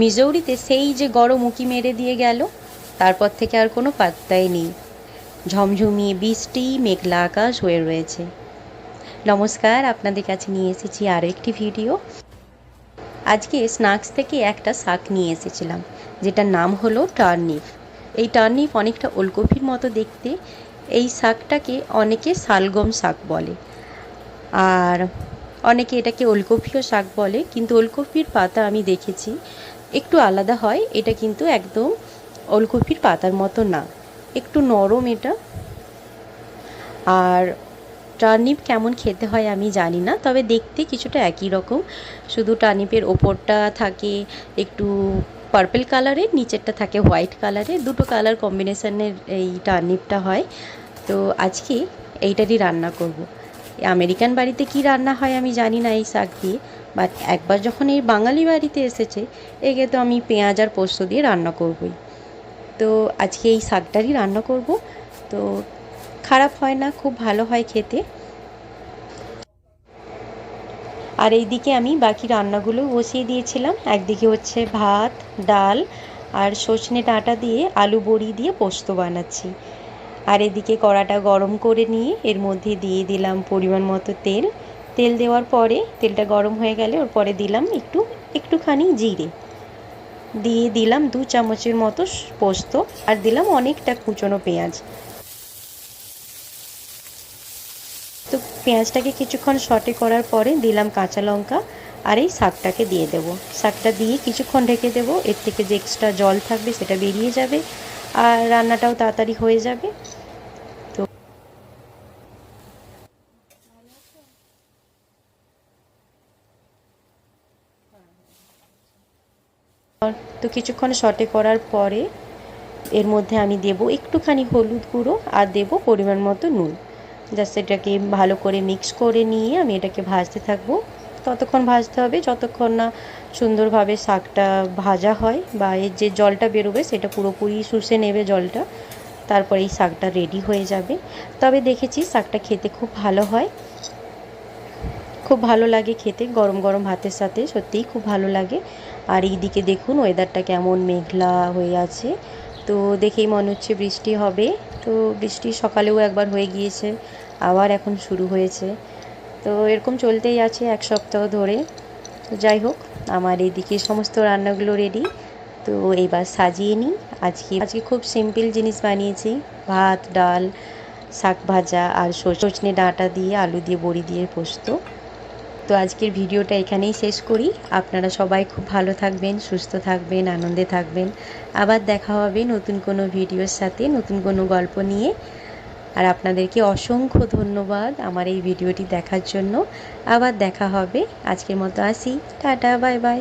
মিজৌরিতে সেই যে গরম উঁকি মেরে দিয়ে গেল, তারপর থেকে আর কোনো পাত্তাই নেই। ঝমঝমিয়ে বৃষ্টি, মেঘলা আকাশ হয়ে রয়েছে। নমস্কার, আপনাদের কাছে নিয়ে এসেছি আরও একটি ভিডিও। আজকে স্ন্যাক্স থেকে একটা শাক নিয়ে এসেছিলাম, যেটার নাম হলো টার্নিপ। এই টার্নিপ অনেকটা ওলকপির মতো দেখতে। এই শাকটাকে অনেকে শালগম শাক বলে, আর অনেকে এটাকে ওলকপিও শাক বলে, কিন্তু ওলকপির পাতা আমি দেখেছি একটু আলাদা হয়। এটা কিন্তু একদম ওলকপির পাতার মতো না, একটু নরম এটা। আর টার্নিপ কেমন খেতে হয় আমি জানি না, তবে দেখতে কিছুটা একই রকম, শুধু টার্নিপের ওপরটা থাকে একটু পার্পল কালারের, নিচেরটা থাকে হোয়াইট কালারের, দুটো কালার কম্বিনেশনের এই টার্নিপটা হয়। তো আজকে এইটারই রান্না করব। আমেরিকান বাড়িতে কি রান্না হয় আমি জানি না এই শাক দিয়ে, বাট একবার যখন এই বাঙালি বাড়িতে এসেছে, একে তো আমি পেঁয়াজ আর পোস্ত দিয়ে রান্না করবই। তো আজকে এই শাকটারই রান্না করব। তো খারাপ হয় না, খুব ভালো হয় খেতে। আর এইদিকে আমি বাকি রান্নাগুলো বসিয়ে দিয়েছিলাম। একদিকে হচ্ছে ভাত, ডাল আর সজনে ডাঁটা দিয়ে আলু বড়ি দিয়ে পোস্ত বানাচ্ছি। আর এদিকে কড়াটা গরম করে নিয়ে এর মধ্যে দিয়ে দিলাম পরিমাণ মতো তেল। তেল দেওয়ার পরে তেলটা গরম হয়ে গেলে ওর পরে দিলাম একটুখানি জিরে, দিয়ে দিলাম 2 চামচের মতো পোস্ত, আর দিলাম অনেকটা কুচনো পেঁয়াজ। তো পেঁয়াজটাকে কিছুক্ষণ সটে করার পরে দিলাম কাঁচা লঙ্কা, আর এই শাকটাকে দিয়ে দেবো। শাকটা দিয়ে কিছুক্ষণ ঢেকে দেবো, এর থেকে যে এক্সট্রা জল থাকবে সেটা বেরিয়ে যাবে, আর রান্নাটাও তাড়াতাড়ি হয়ে যাবে। তো তো কিছুক্ষণ সটে করার পরে এর মধ্যে আমি দেবো একটুখানি হলুদ গুঁড়ো আর দেবো পরিমাণ মতো নুন। জাস্ট এটাকে ভালো করে মিক্স করে নিয়ে আমি এটাকে ভাজতে থাকবো। ততক্ষণ ভাজতে হবে যতক্ষণ না সুন্দরভাবে শাকটা ভাজা হয়, বা এর যে জলটা বেরোবে সেটা পুরোপুরি শুষে নেবে জলটা। তারপর এই শাকটা রেডি হয়ে যাবে। তবে দেখেছি শাকটা খেতে খুব ভালো হয়, খুব ভালো লাগে খেতে গরম গরম ভাতের সাথে, সত্যিই খুব ভালো লাগে। আর এইদিকে দেখুন ওয়েদারটা কেমন মেঘলা হয়ে আছে, তো দেখেই মনে হচ্ছে বৃষ্টি হবে। তো বৃষ্টি সকালেও একবার হয়ে গিয়েছে, আবার এখন শুরু হয়েছে। তো এরকম চলতেই আছে 1 সপ্তাহ ধরে। তো যাই হোক, আমার এইদিকে সমস্ত রান্নাগুলো রেডি। তো এবার সাজিয়ে নিই। আজকে খুব সিম্পল জিনিস বানিয়েছি, ভাত, ডাল, শাক ভাজা আর সজনে ডাঁটা দিয়ে আলু দিয়ে বড়ি দিয়ে পোস্ত। তো আজকের ভিডিওটা এখানেই শেষ করি। আপনারা সবাই খুব ভালো থাকবেন, সুস্থ থাকবেন, আনন্দে থাকবেন। আবার দেখা হবে নতুন কোনো ভিডিওর সাথে, নতুন কোনো গল্প নিয়ে। আর আপনাদেরকে অসংখ্য ধন্যবাদ আমার এই ভিডিওটি দেখার জন্য। আবার দেখা হবে। আজকের মতো আসি, টাটা, বাই বাই।